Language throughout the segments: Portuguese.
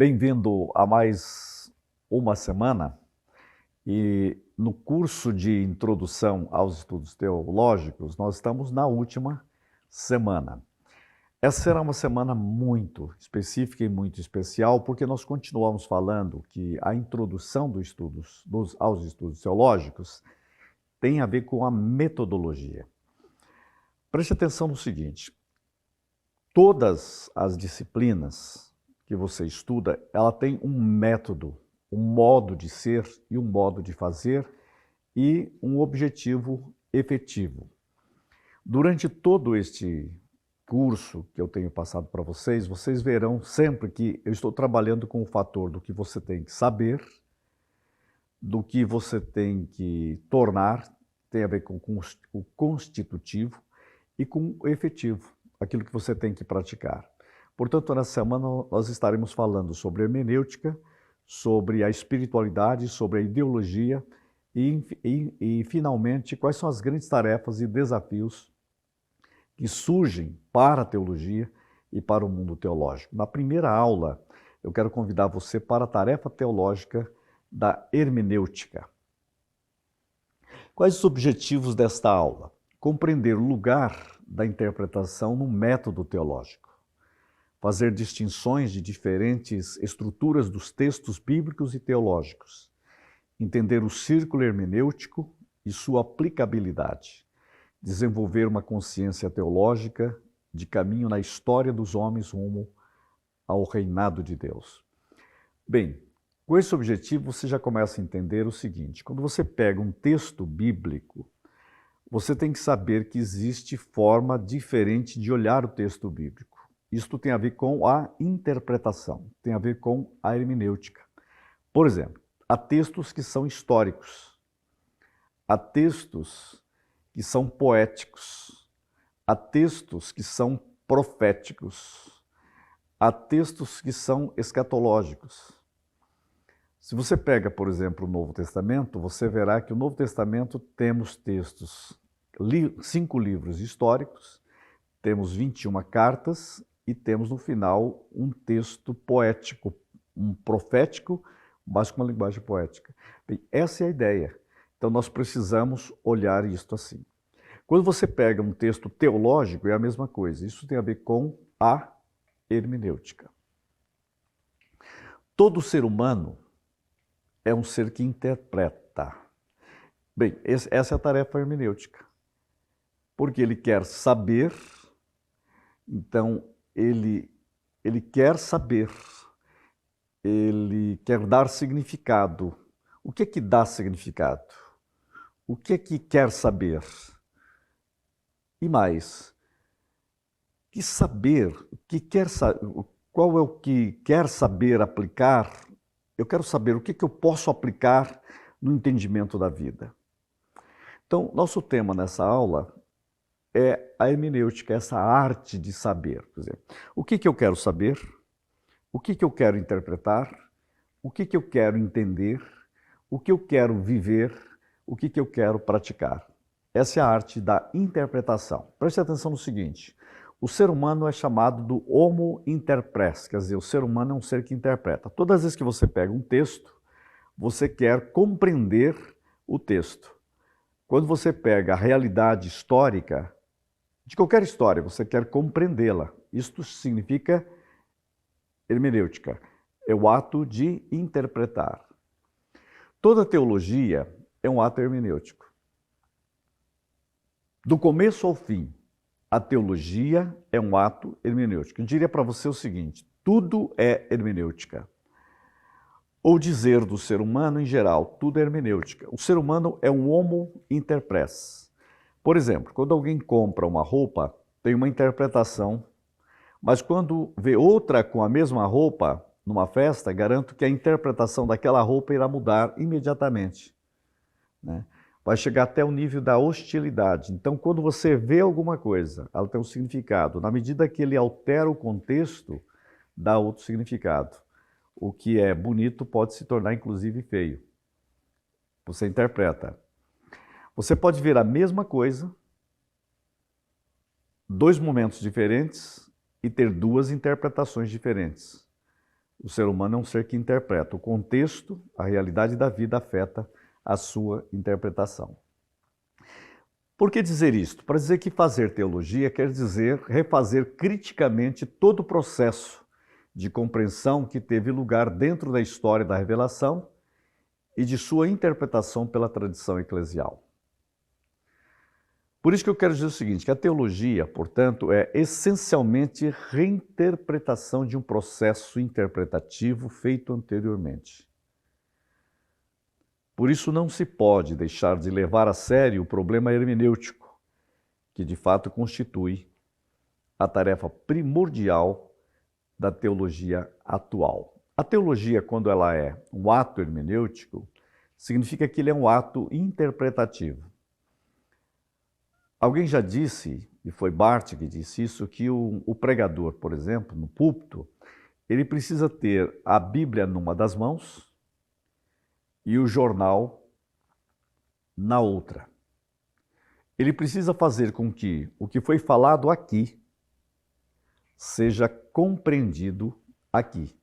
Bem-vindo a mais uma semana e no curso de introdução aos estudos teológicos, nós estamos na última semana. Essa será uma semana muito específica e muito especial, porque nós continuamos falando que a introdução aos estudos teológicos tem a ver com a metodologia. Preste atenção no seguinte, todas as disciplinas que você estuda, ela tem um método, um modo de ser e um modo de fazer e um objetivo efetivo. Durante todo este curso que eu tenho passado para vocês, vocês verão sempre que eu estou trabalhando com o fator do que você tem que saber, do que você tem que tornar, tem a ver com o constitutivo e com o efetivo, aquilo que você tem que praticar. Portanto, nessa semana nós estaremos falando sobre hermenêutica, sobre a espiritualidade, sobre a ideologia e finalmente, quais são as grandes tarefas e desafios que surgem para a teologia e para o mundo teológico. Na primeira aula, eu quero convidar você para a tarefa teológica da hermenêutica. Quais os objetivos desta aula? Compreender o lugar da interpretação no método teológico, fazer distinções de diferentes estruturas dos textos bíblicos e teológicos, entender o círculo hermenêutico e sua aplicabilidade, desenvolver uma consciência teológica de caminho na história dos homens rumo ao reinado de Deus. Bem, com esse objetivo você já começa a entender o seguinte, quando você pega um texto bíblico, você tem que saber que existe forma diferente de olhar o texto bíblico. Isto tem a ver com a interpretação, tem a ver com a hermenêutica. Por exemplo, há textos que são históricos, há textos que são poéticos, há textos que são proféticos, há textos que são escatológicos. Se você pega, por exemplo, o Novo Testamento, você verá que no Novo Testamento temos textos, 5 livros históricos, temos 21 cartas e temos no final um texto poético, um profético, mas com uma linguagem poética. Bem, essa é a ideia. Então nós precisamos olhar isto assim. Quando você pega um texto teológico, é a mesma coisa. Isso tem a ver com a hermenêutica. Todo ser humano é um ser que interpreta. Bem, essa é a tarefa hermenêutica. Porque ele quer saber, então ele quer saber, ele quer dar significado. O que é que dá significado? O que é que quer saber? E mais, que saber, o que quer saber, qual é o que quer saber aplicar? Eu quero saber o que eu posso aplicar no entendimento da vida. Então, nosso tema nessa aula é a hermenêutica, essa arte de saber. Quer dizer, o que eu quero saber, o que eu quero interpretar, o que eu quero entender, o que eu quero viver, o que eu quero praticar. Essa é a arte da interpretação. Preste atenção no seguinte, o ser humano é chamado do homo interpres, quer dizer, o ser humano é um ser que interpreta. Todas as vezes que você pega um texto, você quer compreender o texto. Quando você pega a realidade histórica, de qualquer história, você quer compreendê-la. Isto significa hermenêutica, é o ato de interpretar. Toda teologia é um ato hermenêutico. Do começo ao fim, a teologia é um ato hermenêutico. Eu diria para você o seguinte, tudo é hermenêutica. Ou dizer do ser humano em geral, tudo é hermenêutica. O ser humano é um homo interpres. Por exemplo, quando alguém compra uma roupa, tem uma interpretação, mas quando vê outra com a mesma roupa numa festa, garanto que a interpretação daquela roupa irá mudar imediatamente, né? Vai chegar até o nível da hostilidade. Então, quando você vê alguma coisa, ela tem um significado. Na medida que ele altera o contexto, dá outro significado. O que é bonito pode se tornar, inclusive, feio. Você interpreta. Você pode ver a mesma coisa, 2 momentos diferentes e ter 2 interpretações diferentes. O ser humano é um ser que interpreta. O contexto, a realidade da vida afeta a sua interpretação. Por que dizer isto? Para dizer que fazer teologia quer dizer refazer criticamente todo o processo de compreensão que teve lugar dentro da história da revelação e de sua interpretação pela tradição eclesial. Por isso que eu quero dizer o seguinte, que a teologia, portanto, é essencialmente reinterpretação de um processo interpretativo feito anteriormente. Por isso não se pode deixar de levar a sério o problema hermenêutico, que de fato constitui a tarefa primordial da teologia atual. A teologia, quando ela é um ato hermenêutico, significa que ele é um ato interpretativo. Alguém já disse, e foi Barth que disse isso, que o pregador, por exemplo, no púlpito, ele precisa ter a Bíblia numa das mãos e o jornal na outra. Ele precisa fazer com que o que foi falado aqui seja compreendido aqui.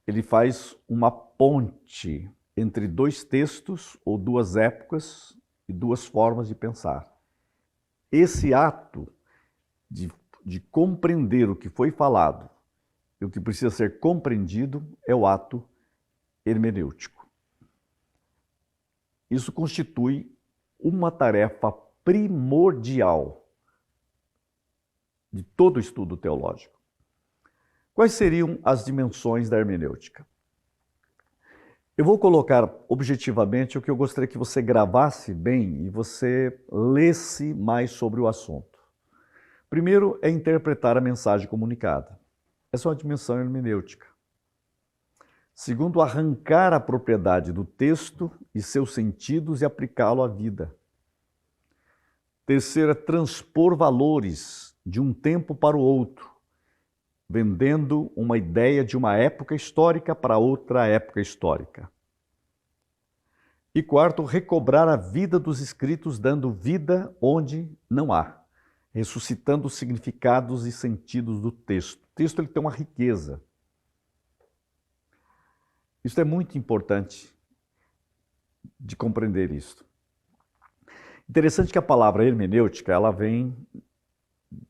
Ele faz uma ponte entre dois textos ou duas épocas e duas formas de pensar. Esse ato de compreender o que foi falado e o que precisa ser compreendido é o ato hermenêutico. Isso constitui uma tarefa primordial de todo o estudo teológico. Quais seriam as dimensões da hermenêutica? Eu vou colocar objetivamente o que eu gostaria que você gravasse bem e você lesse mais sobre o assunto. Primeiro é interpretar a mensagem comunicada. Essa é uma dimensão hermenêutica. Segundo, arrancar a propriedade do texto e seus sentidos e aplicá-lo à vida. Terceiro é transpor valores de um tempo para o outro, vendendo uma ideia de uma época histórica para outra época histórica. E quarto, recobrar a vida dos escritos, dando vida onde não há, ressuscitando os significados e sentidos do texto. O texto ele tem uma riqueza. Isso é muito importante de compreender isso. Interessante que a palavra hermenêutica, ela vem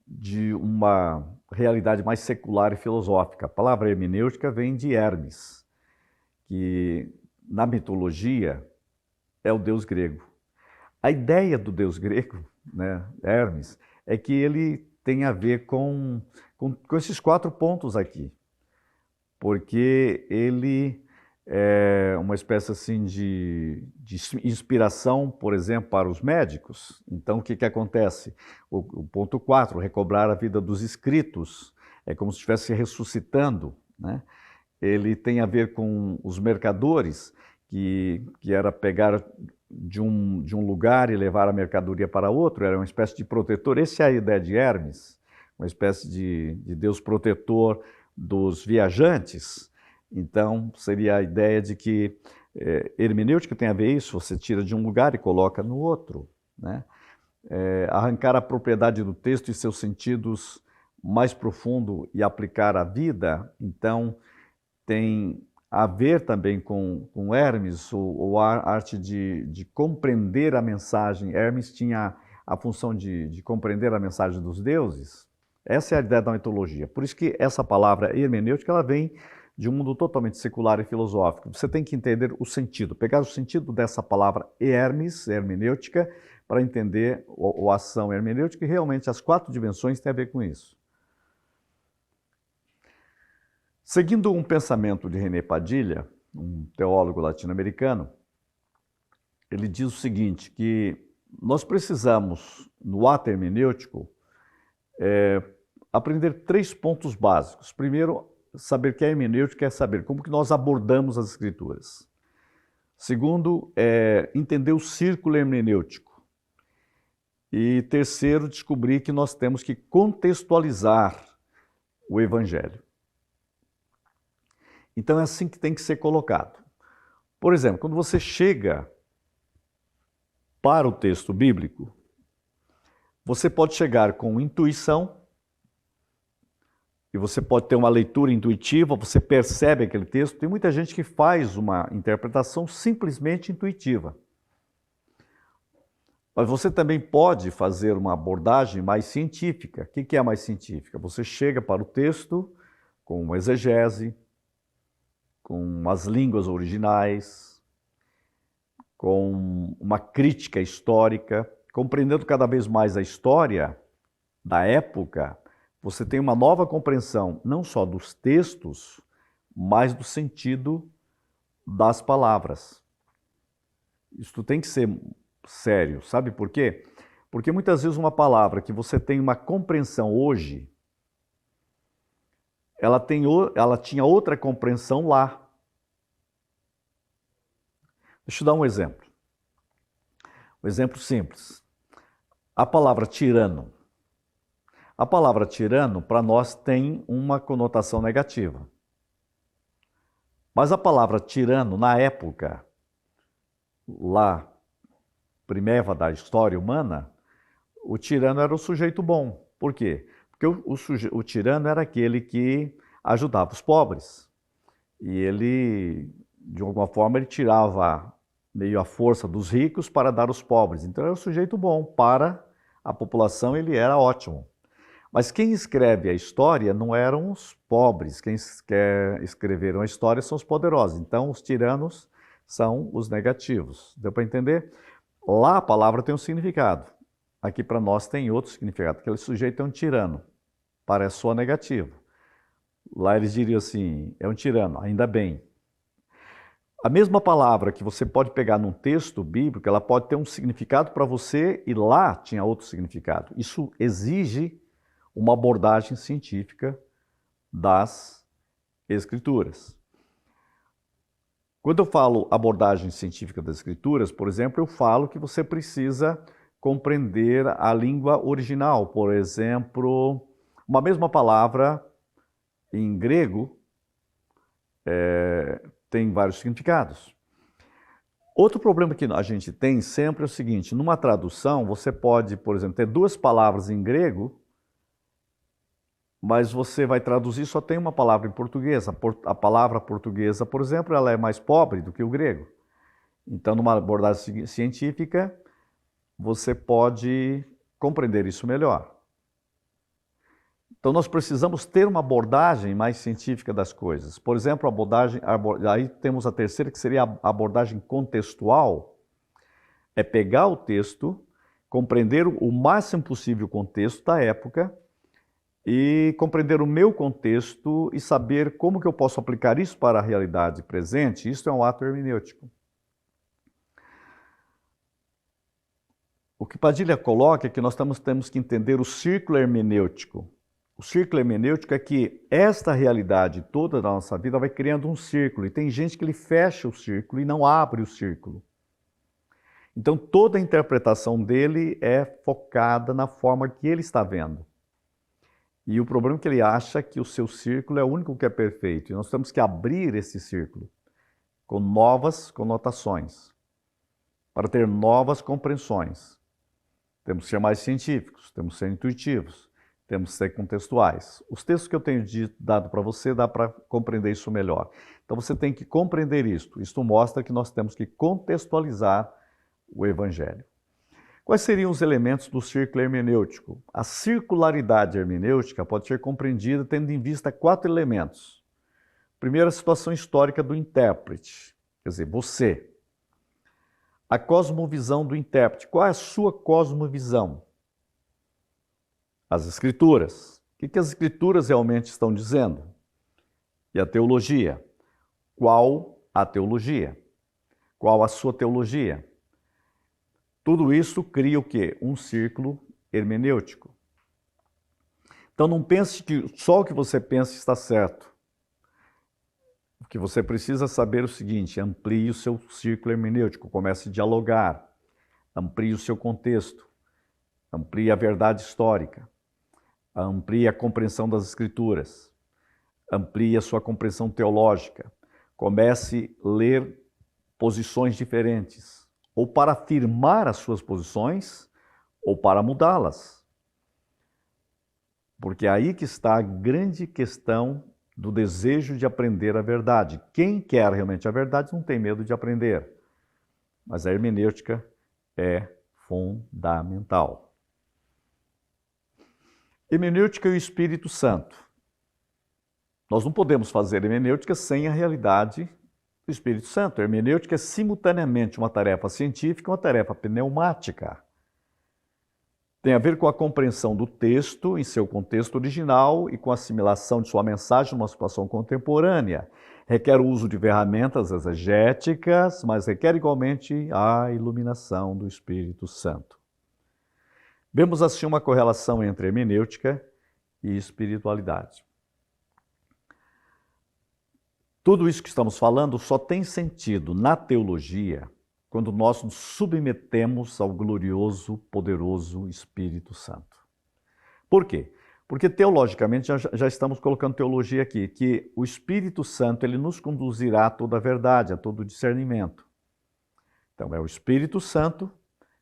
de uma realidade mais secular e filosófica. A palavra hermenêutica vem de Hermes, que na mitologia é o deus grego. A ideia do deus grego, né, Hermes, é que ele tem a ver com esses 4 pontos aqui, porque ele é uma espécie assim de inspiração, por exemplo, para os médicos. Então, o que acontece? O ponto 4, recobrar a vida dos escritos, é como se estivesse ressuscitando, né? Ele tem a ver com os mercadores, que era pegar de um lugar e levar a mercadoria para outro, era uma espécie de protetor. Essa é a ideia de Hermes, uma espécie de Deus protetor dos viajantes. Então, seria a ideia de que hermenêutica tem a ver isso, você tira de um lugar e coloca no outro, né? Arrancar a propriedade do texto e seus sentidos mais profundo e aplicar à vida, então tem a ver também com Hermes, ou a arte de compreender a mensagem. Hermes tinha a função de compreender a mensagem dos deuses. Essa é a ideia da mitologia. Por isso que essa palavra hermenêutica, ela vem de um mundo totalmente secular e filosófico. Você tem que entender o sentido, pegar o sentido dessa palavra Hermes, hermenêutica, para entender a ação hermenêutica, e realmente as 4 dimensões têm a ver com isso. Seguindo um pensamento de René Padilha, um teólogo latino-americano, ele diz o seguinte, que nós precisamos, no ato hermenêutico, aprender 3 pontos básicos. Primeiro, saber que a hermenêutica é saber como que nós abordamos as escrituras. Segundo, entender o círculo hermenêutico. E terceiro, descobrir que nós temos que contextualizar o evangelho. Então é assim que tem que ser colocado. Por exemplo, quando você chega para o texto bíblico, você pode chegar com intuição, e você pode ter uma leitura intuitiva, você percebe aquele texto. Tem muita gente que faz uma interpretação simplesmente intuitiva. Mas você também pode fazer uma abordagem mais científica. O que é mais científica? Você chega para o texto com uma exegese, com as línguas originais, com uma crítica histórica, compreendendo cada vez mais a história da época. Você tem uma nova compreensão, não só dos textos, mas do sentido das palavras. Isso tem que ser sério, sabe por quê? Porque muitas vezes uma palavra que você tem uma compreensão hoje, ela tinha outra compreensão lá. Deixa eu dar um exemplo. Um exemplo simples. A palavra tirano. A palavra tirano, para nós, tem uma conotação negativa. Mas a palavra tirano, na época, lá, primeira da história humana, o tirano era o sujeito bom. Por quê? Porque o tirano era aquele que ajudava os pobres. E ele, de alguma forma, ele tirava meio a força dos ricos para dar aos pobres. Então era um sujeito bom. Para a população ele era ótimo. Mas quem escreve a história não eram os pobres. Quem escreveram a história são os poderosos. Então os tiranos são os negativos. Deu para entender? Lá a palavra tem um significado. Aqui para nós tem outro significado. Aquele sujeito é um tirano. Parece só negativo. Lá eles diriam assim, é um tirano, ainda bem. A mesma palavra que você pode pegar num texto bíblico, ela pode ter um significado para você e lá tinha outro significado. Isso exige uma abordagem científica das Escrituras. Quando eu falo abordagem científica das Escrituras, por exemplo, eu falo que você precisa compreender a língua original. Por exemplo, uma mesma palavra em grego tem vários significados. Outro problema que a gente tem sempre é o seguinte, numa tradução você pode, por exemplo, ter duas palavras em grego, mas você vai traduzir, só tem uma palavra em português. A palavra portuguesa, por exemplo, ela é mais pobre do que o grego. Então, numa abordagem científica, você pode compreender isso melhor. Então, nós precisamos ter uma abordagem mais científica das coisas. Por exemplo, aí temos a terceira, que seria a abordagem contextual. É pegar o texto, compreender o máximo possível o contexto da época, e compreender o meu contexto e saber como que eu posso aplicar isso para a realidade presente. Isso é um ato hermenêutico. O que Padilha coloca é que nós temos que entender o círculo hermenêutico. O círculo hermenêutico é que esta realidade toda da nossa vida vai criando um círculo. E tem gente que ele fecha o círculo e não abre o círculo. Então toda a interpretação dele é focada na forma que ele está vendo. E o problema é que ele acha que o seu círculo é o único que é perfeito. E nós temos que abrir esse círculo com novas conotações, para ter novas compreensões. Temos que ser mais científicos, temos que ser intuitivos, temos que ser contextuais. Os textos que eu tenho dado para você, dá para compreender isso melhor. Então você tem que compreender isto. Isto mostra que nós temos que contextualizar o Evangelho. Quais seriam os elementos do círculo hermenêutico? A circularidade hermenêutica pode ser compreendida tendo em vista 4 elementos. Primeiro, a situação histórica do intérprete, quer dizer, você. A cosmovisão do intérprete. Qual é a sua cosmovisão? As Escrituras. O que as Escrituras realmente estão dizendo? E a teologia. Qual a teologia? Qual a sua teologia? Tudo isso cria o quê? Um círculo hermenêutico. Então não pense que só o que você pensa está certo. O que você precisa saber é o seguinte, amplie o seu círculo hermenêutico, comece a dialogar, amplie o seu contexto, amplie a verdade histórica, amplie a compreensão das Escrituras, amplie a sua compreensão teológica, comece a ler posições diferentes, ou para afirmar as suas posições, ou para mudá-las. porque é aí que está a grande questão do desejo de aprender a verdade. Quem quer realmente a verdade não tem medo de aprender, mas a hermenêutica é fundamental. Hermenêutica e o Espírito Santo. Nós não podemos fazer hermenêutica sem a realidade do Espírito Santo. A hermenêutica é simultaneamente uma tarefa científica e uma tarefa pneumática. Tem a ver com a compreensão do texto em seu contexto original e com a assimilação de sua mensagem numa situação contemporânea. Requer o uso de ferramentas exegéticas, mas requer igualmente a iluminação do Espírito Santo. Vemos assim uma correlação entre hermenêutica e espiritualidade. Tudo isso que estamos falando só tem sentido na teologia quando nós nos submetemos ao glorioso, poderoso Espírito Santo. Por quê? Porque teologicamente já estamos colocando teologia aqui, que o Espírito Santo ele nos conduzirá a toda a verdade, a todo o discernimento. Então é o Espírito Santo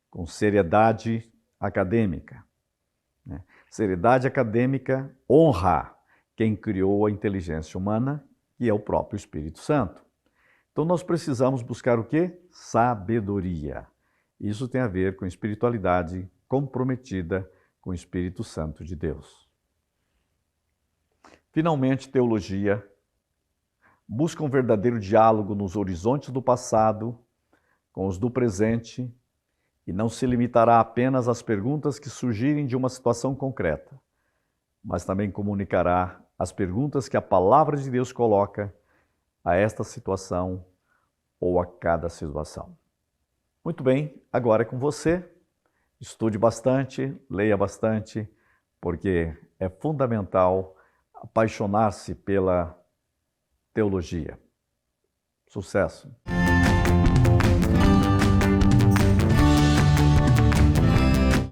com seriedade acadêmica. Né? Seriedade acadêmica honra quem criou a inteligência humana, que é o próprio Espírito Santo. Então nós precisamos buscar o quê? Sabedoria. Isso tem a ver com espiritualidade comprometida com o Espírito Santo de Deus. Finalmente, teologia busca um verdadeiro diálogo nos horizontes do passado com os do presente e não se limitará apenas às perguntas que surgirem de uma situação concreta, mas também comunicará as perguntas que a palavra de Deus coloca a esta situação ou a cada situação. Muito bem, agora é com você. Estude bastante, leia bastante, porque é fundamental apaixonar-se pela teologia. Sucesso!